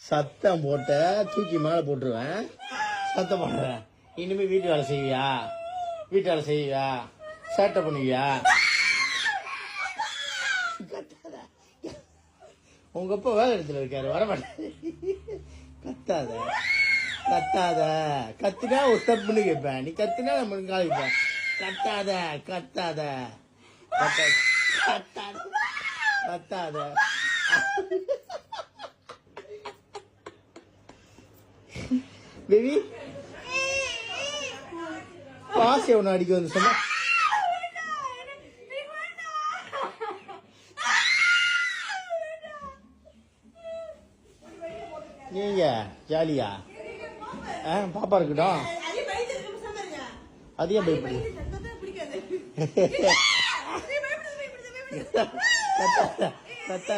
சத்தம் போட்ட தூக்கி மேல போட்டுருவேன். சத்தம் போடுறேன். இனிமே வீட்டு வேலை செய்வியா? வீட்டு வேலை செய்வியா? சேட்டை பண்ணுவியா? உங்க அப்பா வேலை இடத்துல இருக்காரு, வரமாட்டேன். கத்தாத கத்தாத. கத்துனா ஒரு ஸ்டெப்னு கேட்பேன். நீ கத்துனா நம்ம காலிப்பேன். கத்தாத கத்தாத கத்தாத கத்தாத. பேபி பாசி ஒன்று அடிக்க வந்து சொன்ன. நீங்க ஜாலியா பாப்பா இருக்கட்டும். அதிகம் பயப்படி. கத்தாத